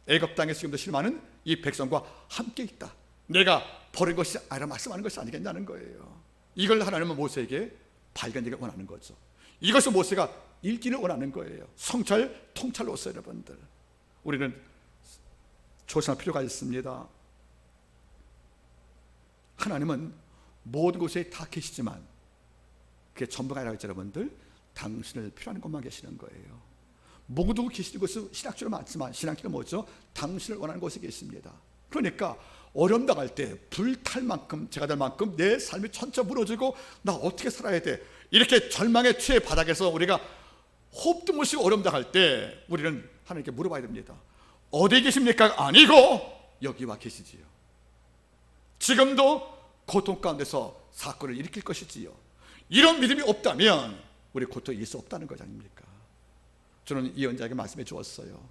애굽 땅에서 지금도 실망하는 이 백성과 함께 있다. 내가 버린 것이 아니라 말씀하는 것이 아니겠냐는 거예요. 이걸 하나님은 모세에게 발견되길 원하는 거죠. 이것을 모세가 읽기를 원하는 거예요. 성찰, 통찰로서 여러분들 우리는 조심할 필요가 있습니다. 하나님은 모든 곳에 다 계시지만 그게 전부가 아니라 여러분들 당신을 필요한 곳만 계시는 거예요. 모두 계시는 곳은 신학적으로 많지만 신학적으로 뭐죠? 당신을 원하는 곳에 계십니다. 그러니까 어려움 당할 때 불탈 만큼 제가 될 만큼 내 삶이 천천히 무너지고 나 어떻게 살아야 돼? 이렇게 절망의 최 바닥에서 우리가 호흡도 못 쉬고 어려움 당할 때 우리는 하나님께 물어봐야 됩니다. 어디 계십니까? 아니고 여기 와 계시지요. 지금도 고통 가운데서 사건을 일으킬 것이지요. 이런 믿음이 없다면 우리 고통이 있을 수 없다는 것 아닙니까? 저는 이 연자에게 말씀해 주었어요.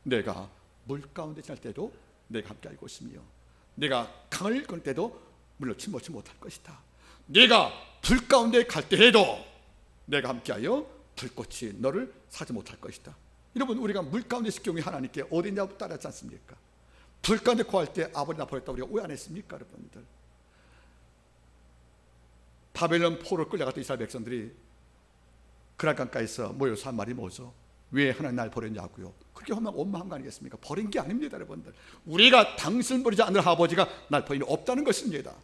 내가 물 가운데 지날 때도 내가 함께 할 것이며 내가 강을 건 때도 물로 침몰치 못할 것이다. 네가 불 가운데 갈 때에도 내가 함께하여 불꽃이 너를 사지 못할 것이다. 여러분, 우리가 물 가운데 있을 경우에 하나님께 어디냐고 따랐지 않습니까? 불 가운데 구할 때 아버지 나 버렸다 우리가 왜 안 했습니까? 여러분들, 바벨론 포로로 끌려갔던 이스라엘 백성들이 그랄강가에서 모여서 한 말이 뭐죠? 왜 하나님 날 버렸냐고요? 그렇게 원망한 거 아니겠습니까? 버린 게 아닙니다. 여러분들, 우리가 당신을 버리지 않는 아버지가 날 버린 일 없다는 것입니다.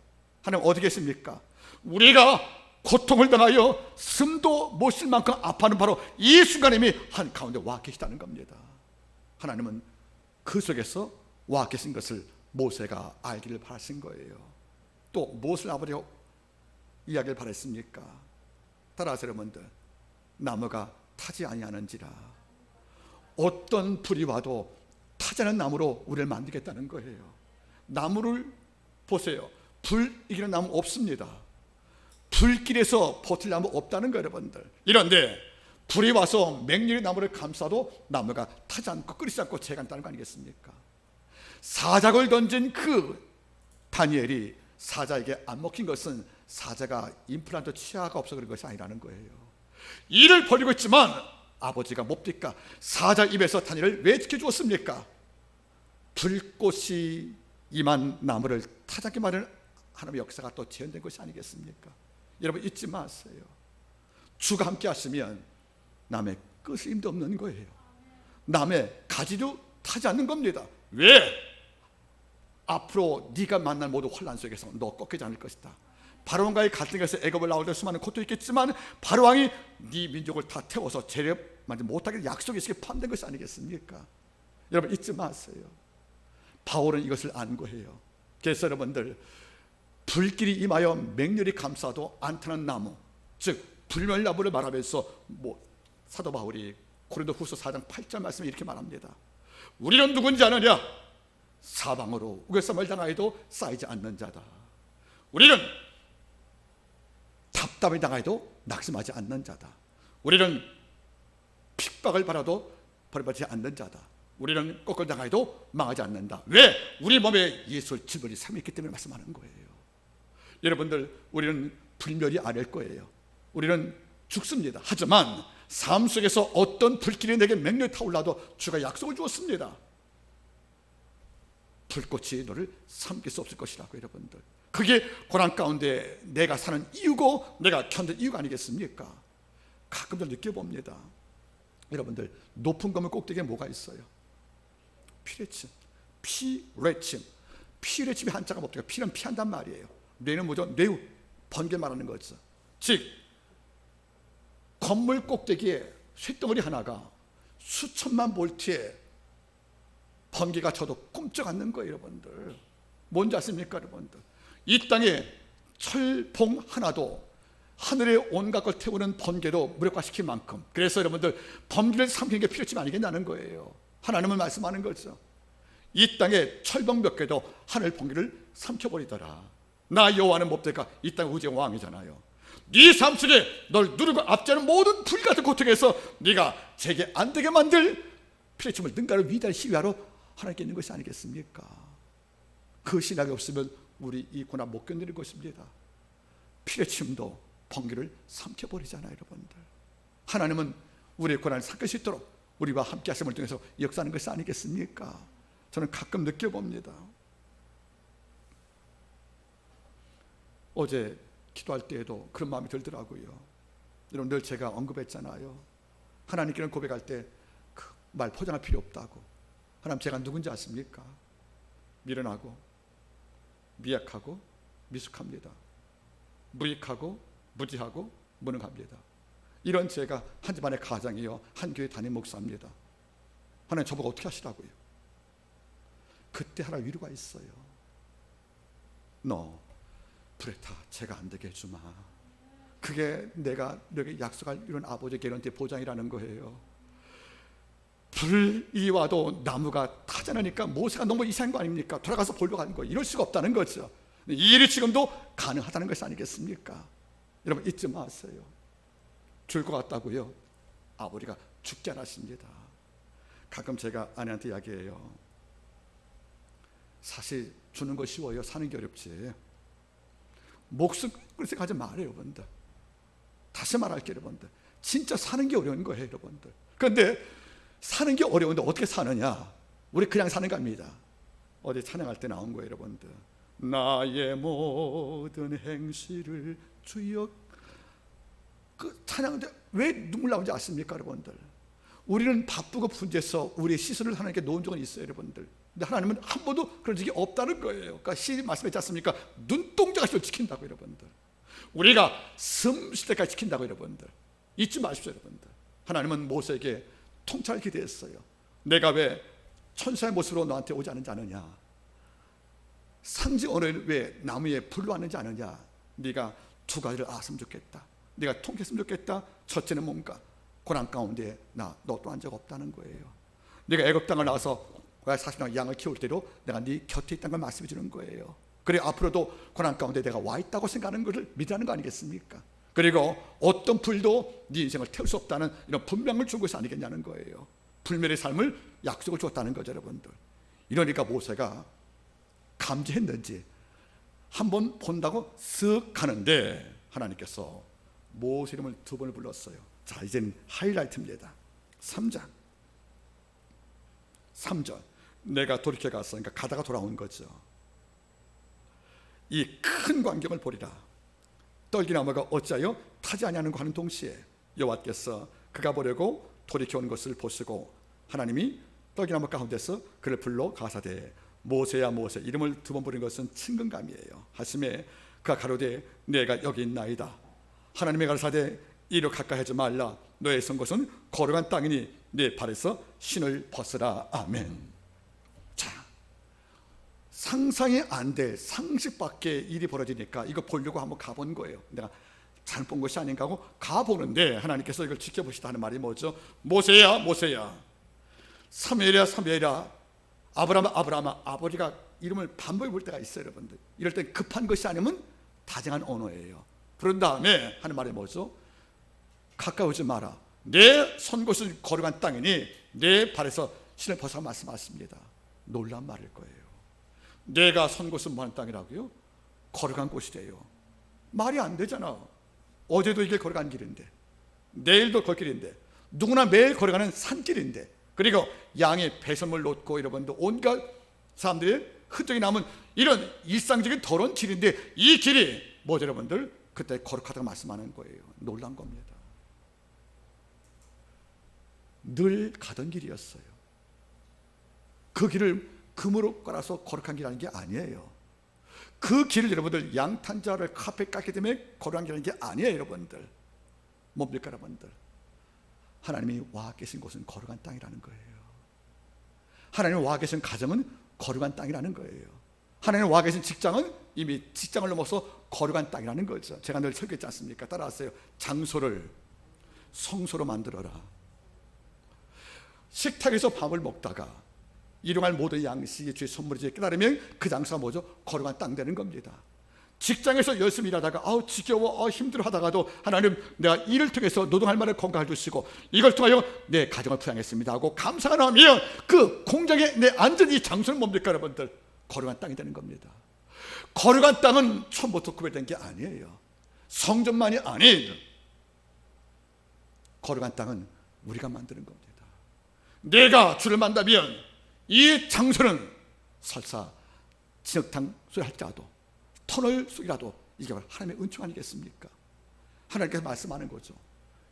하나님 어디 계십니까? 우리가 고통을 당하여 숨도 못 쉴 만큼 아파하는 바로 이 순간에 이미 한가운데 와 계시다는 겁니다. 하나님은 그 속에서 와 계신 것을 모세가 알기를 바라신 거예요. 또 무엇을 아버지가 이야기를 바랬습니까? 따라하세요. 여러분들, 나무가 타지 아니하는지라. 어떤 불이 와도 타지 않은 나무로 우리를 만들겠다는 거예요. 나무를 보세요. 불 이기는 나무 없습니다. 불길에서 버틸 나무 없다는 거예요. 여러분들, 이런데 불이 와서 맹렬히 나무를 감싸도 나무가 타지 않고 끓이지 않고 재간다는 거 아니겠습니까? 사자를 던진 그 다니엘이 사자에게 안 먹힌 것은 사자가 임플란트 치아가 없어 그런 것이 아니라는 거예요. 이를 벌이고 있지만 아버지가 뭡니까? 사자 입에서 다니엘을 왜 지켜주었습니까? 불꽃이 임한 나무를 타지 않게 마련 하나님의 역사가 또 재현된 것이 아니겠습니까? 여러분, 잊지 마세요. 주가 함께 하시면 남의 끄스림도 없는 거예요. 남의 가지도 타지 않는 겁니다. 왜? 앞으로 네가 만날 모든 혼란 속에서 너 꺾이지 않을 것이다. 바로왕과의 갈등에서 애굽을 나올 때 수많은 고통이 있겠지만 바로왕이 네 민족을 다 태워서 재림하지 못하게 약속이 있게 포함된 것이 아니겠습니까? 여러분, 잊지 마세요. 바울은 이것을 안 거예요. 그래서 여러분들, 불길이 임하여 맹렬히 감싸도 안 타는 나무, 즉 불멸나무를 말하면서 사도 바울이 고린도후서 4장 8절 말씀에 이렇게 말합니다. 우리는 누군지 아느냐? 사방으로 우겨쌈을 당하여도 쌓이지 않는 자다. 우리는 답답을 당하여도 낙심하지 않는 자다. 우리는 핍박을 받아도 버림받지 않는 자다. 우리는 꺾을 당하여도 망하지 않는다. 왜? 우리 몸에 예수를 질문이 삼있기 때문에 말씀하는 거예요. 여러분들, 우리는 불멸이 아닐 거예요. 우리는 죽습니다. 하지만 삶 속에서 어떤 불길이 내게 맹렬히 타올라도 주가 약속을 주었습니다. 불꽃이 너를 삼킬 수 없을 것이라고. 여러분들, 그게 고난 가운데 내가 사는 이유고 내가 견딘 이유가 아니겠습니까? 가끔도 느껴봅니다. 여러분들, 높은 건물 꼭대기에 뭐가 있어요? 피레침. 피레침. 피레침의 한자가 뭡니까? 피는 피한단 말이에요. 뇌는 뭐죠? 뇌우, 번개 말하는 거죠. 즉 건물 꼭대기에 쇳덩어리 하나가 수천만 볼트의 번개가 쳐도 꼼짝 않는 거예요. 여러분들, 뭔지 아십니까? 여러분들, 이 땅에 철봉 하나도 하늘의 온갖 걸 태우는 번개도 무력화시킬 만큼, 그래서 여러분들 번개를 삼키는 게 필요치 아니겠냐는 거예요. 하나님은 말씀하는 거죠. 이 땅에 철봉 몇 개도 하늘 번개를 삼켜버리더라. 나 여호와는 뭡니까? 이 땅 우주의 왕이잖아요. 네 삶 속에 널 누르고 압제하는 모든 불 같은 고통에서 네가 재게 안 되게 만들 피레침을 능가로 위대한 시위하러 하나님께 있는 것이 아니겠습니까? 그 신학이 없으면 우리 이 고난 못 견디는 것입니다. 피레침도 번개를 삼켜버리잖아요. 여러분들, 하나님은 우리의 고난을 삼킬 수 있도록 우리와 함께 하심을 통해서 역사하는 것이 아니겠습니까? 저는 가끔 느껴봅니다. 어제 기도할 때에도 그런 마음이 들더라고요. 여러분, 늘 제가 언급했잖아요. 하나님께는 고백할 때 그 말 포장할 필요 없다고. 하나님, 제가 누군지 아십니까? 미련하고 미약하고 미숙합니다. 무익하고 무지하고 무능합니다. 이런 제가 한 집안의 가장이요, 한 교회 담임 목사입니다. 하나님, 저보고 어떻게 하시라고요? 그때 하나 위로가 있어요. 너 불에 타 제가 안 되게 해주마. 그게 내가 너에게 약속할 이런 아버지의 개런티 보장이라는 거예요. 불이 와도 나무가 타지 않으니까 모세가 너무 이상한 거 아닙니까? 돌아가서 보려고 하는 거예요. 이럴 수가 없다는 거죠. 이 일이 지금도 가능하다는 것이 아니겠습니까? 여러분 잊지 마세요. 줄 것 같다고요? 아버지가 죽지 않았습니다. 가끔 제가 아내한테 이야기해요. 사실 주는 거 쉬워요. 사는 게 어렵지. 목숨 끌 생각하지 말아요, 여러분들. 다시 말할게요, 여러분들. 진짜 사는 게 어려운 거예요, 여러분들. 그런데 사는 게 어려운데 어떻게 사느냐? 우리 그냥 사는 겁니다. 어디 찬양할 때 나온 거예요, 여러분들. 나의 모든 행실을 주여. 그 찬양인데 왜 눈물 나오는지 아십니까, 여러분들? 우리는 바쁘고 분주해서 우리의 시선을 하나님께 놓은 적은 있어요, 여러분들. 근데 하나님은 한 번도 그런 적이 없다는 거예요. 그러니까 시인 말씀했지 않습니까? 눈동자같이 지킨다고, 여러분들. 우리가 숨 쉴 때까지 지킨다고, 여러분들. 잊지 마십시오, 여러분들. 하나님은 모세에게 통찰을 기대했어요. 내가 왜 천사의 모습으로 너한테 오지 않는지 아느냐? 상징 언어를 왜 나무에 불로 왔는지 아느냐? 네가 두 가지를 알았으면 좋겠다. 네가 통했으면 좋겠다. 첫째는 뭔가? 고난 가운데 나 너 또 한 적 없다는 거예요. 네가 애굽 땅을 나와서 40년 양을 키울 때도 내가 네 곁에 있다는 걸 말씀해 주는 거예요. 그래 앞으로도 고난 가운데 내가 와 있다고 생각하는 것을 믿으라는 거 아니겠습니까? 그리고 어떤 불도 네 인생을 태울 수 없다는 이런 분명을 준 것이 아니겠냐는 거예요. 불멸의 삶을 약속을 주었다는 거죠, 여러분들. 이러니까 모세가 감지했는지 한번 본다고 쓱 가는데 하나님께서 모세 이름을 두 번을 불렀어요. 자, 이제는 하이라이트입니다. 3절 내가 돌이켜 갔어. 그러니까 가다가 돌아온 거죠. 이 큰 광경을 보리라. 떨기나무가 어찌하여 타지 아니하는가 하는 동시에 여호와께서 그가 보려고 돌이켜 온 것을 보시고 하나님이 떨기나무 가운데서 그를 불러 가사대 모세야 모세. 이름을 두 번 부른 것은 친근감이에요. 하심에 그가 가로되 내가 여기 있나이다. 하나님의 가라사대 이리로 가까이 하지 말라. 너의 선 곳은 거룩한 땅이니 내 발에서 신을 벗으라. 아멘. 자, 상상이 안 돼. 상식 밖의 일이 벌어지니까 이거 보려고 한번 가본 거예요. 내가 잘못 본 것이 아닌가 하고 가보는데 하나님께서 이걸 지켜보시다 하는 말이 뭐죠? 모세야 모세야, 사무엘이야 사무엘이야, 아브라함아. 아버지가 이름을 반복해 볼 때가 있어요, 여러분들. 이럴 때 급한 것이 아니면 다정한 언어예요. 그런 다음에 하는 말이 뭐죠? 가까우지 마라. 내 선 곳은 거룩한 땅이니 내 발에서 신을 벗어 말씀하십니다. 놀란 말일 거예요. 내가 선 곳은 뭐하는 땅이라고요? 거룩한 곳이래요. 말이 안 되잖아. 어제도 이게 거룩한 길인데, 내일도 거길인데, 누구나 매일 걸어가는 산길인데, 그리고 양의 배설물 놓고 여러분들 온갖 사람들의 흔적이 남은 이런 일상적인 더러운 길인데 이 길이 뭐죠, 여러분들? 그때 거룩하다고 말씀하는 거예요. 놀란 겁니다. 늘 가던 길이었어요. 그 길을 금으로 깔아서 거룩한 길이라는 게 아니에요. 그 길을 여러분들 양탄자를 카페 깎기 때문에 거룩한 길이라는 게 아니에요, 여러분들. 뭡니까, 여러분들? 하나님이 와 계신 곳은 거룩한 땅이라는 거예요. 하나님이 와 계신 가정은 거룩한 땅이라는 거예요. 하나님이 와 계신 직장은 이미 직장을 넘어서 거룩한 땅이라는 거죠. 제가 늘 설교했지 않습니까? 따라하세요. 장소를 성소로 만들어라. 식탁에서 밥을 먹다가 일용할 모든 양식이 주의 선물이지 깨달으면 그 장소가 뭐죠? 거룩한 땅 되는 겁니다. 직장에서 열심히 일하다가 지겨워 힘들어 하다가도 하나님 내가 이를 통해서 노동할 만한 건강을 주시고 이걸 통하여 내 가정을 부양했습니다 하고 감사가 나오면 그 공장에 내 앉은 이 장소는 뭡니까, 여러분들? 거룩한 땅이 되는 겁니다. 거룩한 땅은 처음부터 구별된 게 아니에요. 성전만이 아닌 거룩한 땅은 우리가 만드는 겁니다. 내가 주를 만나면 이 장소는 설사 진흙탕 소리 할지라도 터널 속이라도 이게 바로 하나님의 은총 아니겠습니까? 하나님께서 말씀하는 거죠.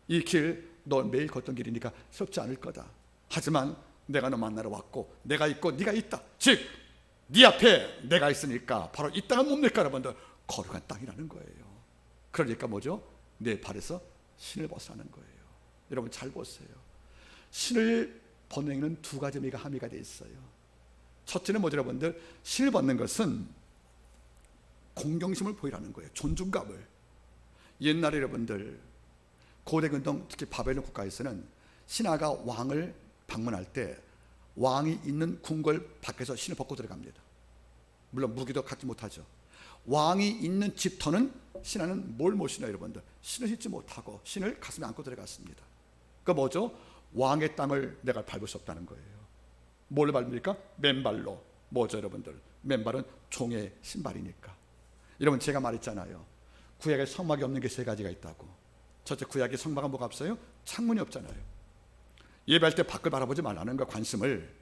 이 길 너 매일 걷던 길이니까 쉽지 않을 거다. 하지만 내가 너 만나러 왔고 내가 있고 네가 있다. 즉 네 앞에 내가 있으니까 바로 이 땅은 뭡니까, 여러분들? 거룩한 땅이라는 거예요. 그러니까 뭐죠? 내 발에서 신을 벗으라는 거예요. 여러분 잘 보세요. 신을 벗는 행위는 두 가지 의미가 함의가 되어 있어요. 첫째는 뭐죠, 여러분들? 신을 벗는 것은 공경심을 보이라는 거예요. 존중감을. 옛날에 여러분들 고대 근동 특히 바벨론 국가에서는 신하가 왕을 방문할 때 왕이 있는 궁궐 밖에서 신을 벗고 들어갑니다. 물론 무기도 갖지 못하죠. 왕이 있는 집터는 신하는 뭘 못 신어요, 여러분들? 신을 신지 못하고 신을 가슴에 안고 들어갔습니다. 그 뭐죠? 왕의 땅을 내가 밟을 수 없다는 거예요. 뭘 밟습니까? 맨발로. 뭐죠, 여러분들? 맨발은 종의 신발이니까. 여러분, 제가 말했잖아요. 구약에 성막이 없는 게 세 가지가 있다고. 첫째, 구약에 성막은 뭐가 없어요? 창문이 없잖아요. 예배할 때 밖을 바라보지 말라는 거, 관심을.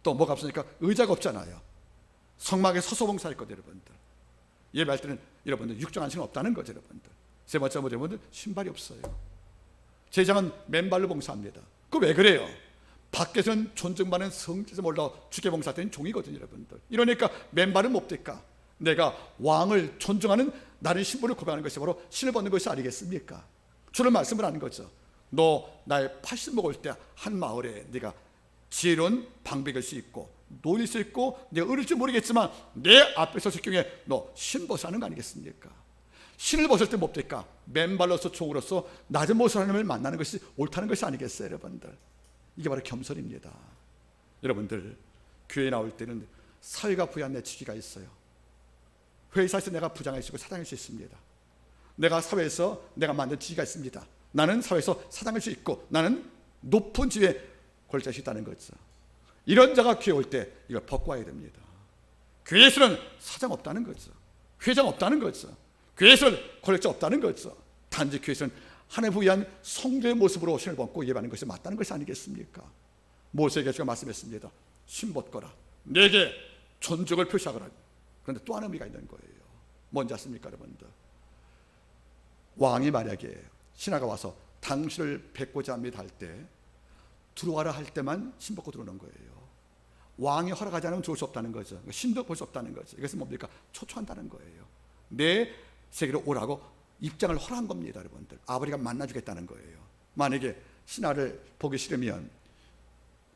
또 뭐가 없으니까 의자가 없잖아요. 성막에 서서 봉사했거든요, 여러분들. 예배할 때는 여러분들 육정 안식은 없다는 거죠, 여러분들. 세 번째, 여러분들 신발이 없어요. 제장은 맨발로 봉사합니다. 그 왜 그래요? 밖에서는 존중받는 성지에서 올라 주께 봉사했던 종이거든요, 여러분들. 이러니까 맨발은 뭡니까? 내가 왕을 존중하는 나를 신분을 고백하는 것이 바로 신을 벗는 것이 아니겠습니까? 주를 말씀을 하는 거죠. 너 나의 80 먹을 때 한 마을에 네가 지혜로운 방백일 수 있고 노일 수 있고 내가 의를지 모르겠지만 내 앞에 섰을 경우에 너 신 벗어야 하는 거 아니겠습니까? 신을 벗을 때 뭡니까? 맨발로서 종으로서 낮은 모습 하나님을 만나는 것이 옳다는 것이 아니겠어요, 여러분들? 이게 바로 겸손입니다. 여러분들, 교회에 나올 때는 사회가 부여한 내 직위가 있어요. 회사에서 내가 부장일 수 있고 사장일 수 있습니다. 내가 사회에서 내가 만든 지위가 있습니다. 나는 사회에서 사장일 수 있고 나는 높은 지위에 권력할 수 있다는 거죠. 이런 자가 교회 올 때 이걸 벗고 와야 됩니다. 교회에서는 사장 없다는 거죠. 회장 없다는 거죠. 교회에서는 권력자 없다는 거죠. 단지 교회에서는 하나님 부여한 성도의 모습으로 신을 벗고 예배하는 것이 맞다는 것이 아니겠습니까? 모세에게 제가 말씀했습니다. 신 벗거라. 내게 존중을 표시하거라. 그런데 또 하나 의미가 있는 거예요. 뭔지 아십니까, 여러분들? 왕이 만약에 신하가 와서 당신을 뵙고자 합니다 할 때 들어와라 할 때만 신 벗고 들어오는 거예요. 왕이 허락하지 않으면 들어올 수 없다는 거죠. 신도 볼 수 없다는 거죠. 이것은 뭡니까? 초초한다는 거예요. 내 세계로 오라고 입장을 허락한 겁니다, 여러분들. 아버지가 만나주겠다는 거예요. 만약에 신하를 보기 싫으면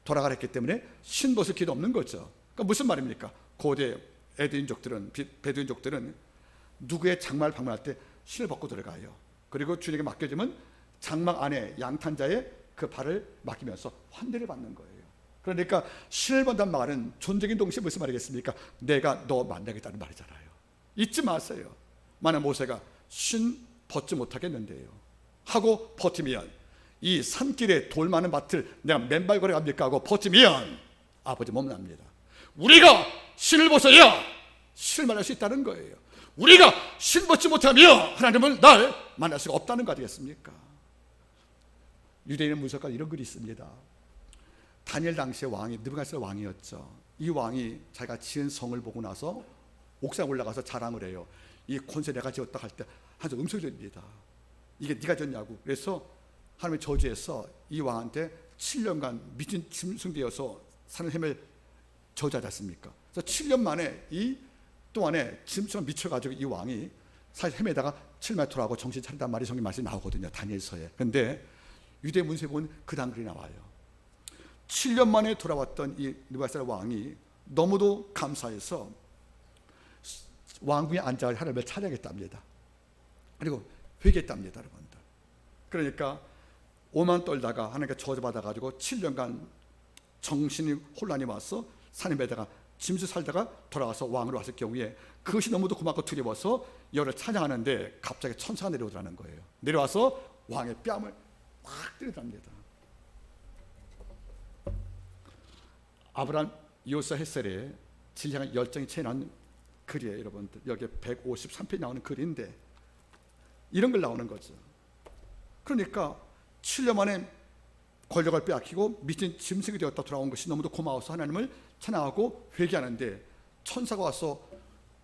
돌아가라 했기 때문에 신 벗을 기도 없는 거죠. 그러니까 무슨 말입니까? 고대 베두인족들은 누구의 장막을 방문할 때 신을 벗고 들어가요. 그리고 주인에게 맡겨주면 장막 안에 양탄자의 그 발을 맡기면서 환대를 받는 거예요. 그러니까 신을 본다는 말은 존적인 동시에 무슨 말이겠습니까? 내가 너 만나겠다는 말이잖아요. 잊지 마세요. 만약 모세가 신 벗지 못하겠는데요 하고 버티면 이 산길에 돌 많은 밭을 내가 맨발 걸어갑니까 하고 버티면 아버지 몸납니다. 우리가 신을 벗어야 신을 만날 수 있다는 거예요. 우리가 신 벗지 못하면 하나님은 날 만날 수가 없다는 거 아니겠습니까? 유대인의 문서가 이런 글이 있습니다. 다니엘 당시의 왕이 느부갓네살 왕이었죠. 이 왕이 자기가 지은 성을 보고 나서 옥상에 올라가서 자랑을 해요. 이 권세 내가 지었다 할 때 하나님 음성이 들립니다. 이게 네가 지었냐고. 그래서 하나님의 저주해서 이 왕한테 7년간 미친 짐승되어서 사는 셈을 저주하지 않습니까? 그래서 7년 만에 이 동안에 짐승을 미쳐가지고 이 왕이 사실 헤매다가 7년 돌아가고 정신 차린단 말이 성경 말씀이 나오거든요, 다니엘서에. 근데 유대 문서에 보면 그 다음 글이 나와요. 7년 만에 돌아왔던 이 느부갓네살 왕이 너무도 감사해서 왕궁에 앉아 하나님을 찬양했답니다. 그리고 회개했답니다, 여러분들. 그러니까 오만 떨다가 하나님께 저주받아가지고 7년간 정신이 혼란이 와서 산에다가 짐수 살다가 돌아와서 왕으로 왔을 경우에 그것이 너무도 고맙고 두려워서 여를 찬양하는데 갑자기 천사가 내려오더라는 거예요. 내려와서 왕의 뺨을 확 때리답니다. 아브라함 요사 헷셀의 진리한 열정이 채난 글이에요, 여러분들. 여기 153페이지 나오는 글인데 이런 글 나오는 거죠. 그러니까 7년 만에 권력을 빼앗기고 미친 짐승이 되었다 돌아온 것이 너무도 고마워서 하나님을 찬양하고 회개하는데 천사가 와서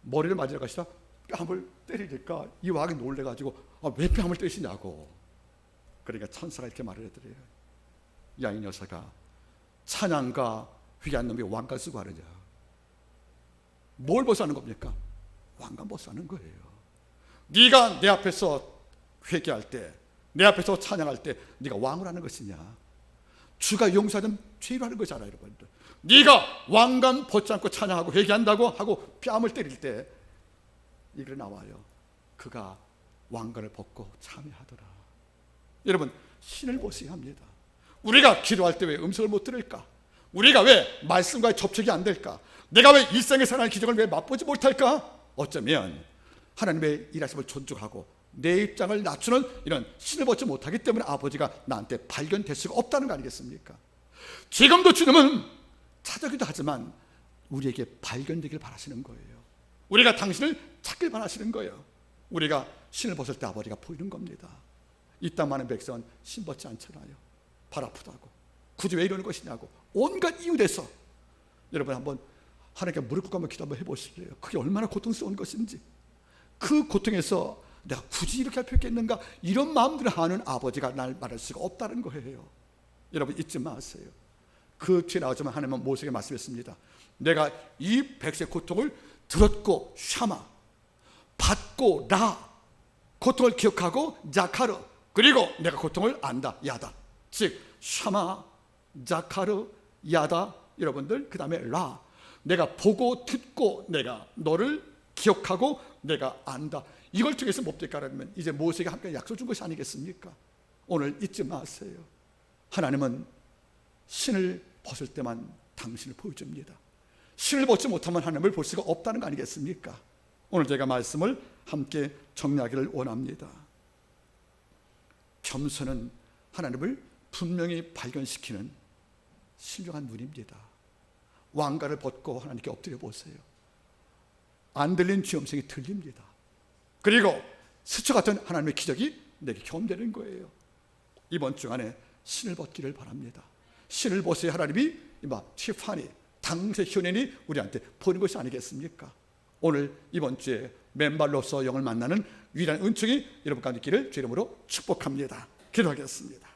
머리를 맞으러 가시다 뺨을 때리니까 이 왕이 놀래가지고 왜 뺨을 때리시냐고. 그러니까 천사가 이렇게 말을 해드려요. 야, 이 녀석아, 찬양과 회개한 놈이 왕관 쓰고 하느냐. 뭘 벗어나는 겁니까? 왕관 벗어나는 거예요. 네가 내 앞에서 회개할 때, 내 앞에서 찬양할 때 네가 왕을 하는 것이냐? 주가 용서하는 죄를 하는 거잖아요, 여러분들. 네가 왕관 벗지 않고 찬양하고 회개한다고 하고 뺨을 때릴 때 이글 나와요. 그가 왕관을 벗고 참회하더라. 여러분, 신을 벗어야 합니다. 우리가 기도할 때 왜 음성을 못 들을까? 우리가 왜 말씀과의 접촉이 안 될까? 내가 왜 일상에 살아가는 기적을 왜 맛보지 못할까? 어쩌면 하나님의 일하심을 존중하고 내 입장을 낮추는 이런 신을 벗지 못하기 때문에 아버지가 나한테 발견될 수가 없다는 거 아니겠습니까? 지금도 주님은 찾아기도 하지만 우리에게 발견되길 바라시는 거예요. 우리가 당신을 찾길 바라시는 거예요. 우리가 신을 벗을 때 아버지가 보이는 겁니다. 이 땅 많은 백성은 신 벗지 않잖아요. 발 아프다고, 굳이 왜 이러는 것이냐고 온갖 이유 대서 여러분 한번 하나님께 무릎 꿇고 한번 기도 한번 해보실래요? 그게 얼마나 고통스러운 것인지. 그 고통에서 내가 굳이 이렇게 할 필요가 있는가 이런 마음들을 하는 아버지가 날 말할 수가 없다는 거예요. 여러분 잊지 마세요. 그 뒤에 나오지만 하나님은 모세에게 말씀했습니다. 내가 이 백성의 고통을 들었고 샤마, 받고 라, 고통을 기억하고 자카르, 그리고 내가 고통을 안다 야다. 즉 샤마, 자카르, 야다. 여러분들 그 다음에 라, 내가 보고 듣고 내가 너를 기억하고 내가 안다. 이걸 통해서 뭡니까? 그러면 이제 모세에게 함께 약속 준 것이 아니겠습니까? 오늘 잊지 마세요. 하나님은 신을 벗을 때만 당신을 보여줍니다. 신을 벗지 못하면 하나님을 볼 수가 없다는 거 아니겠습니까? 오늘 제가 말씀을 함께 정리하기를 원합니다. 겸손은 하나님을 분명히 발견시키는 신령한 눈입니다. 왕가를 벗고 하나님께 엎드려 보세요. 안 들린 쥐음성이 들립니다. 그리고 스쳐갔던 하나님의 기적이 내게 경험되는 거예요. 이번 주간에 신을 벗기를 바랍니다. 신을 벗어야 하나님이 티파니, 당세 현인이 우리한테 보는 것이 아니겠습니까? 오늘 이번 주에 맨발로서 영을 만나는 위대한 은총이 여러분 가운데 있기를 주 이름으로 축복합니다. 기도하겠습니다.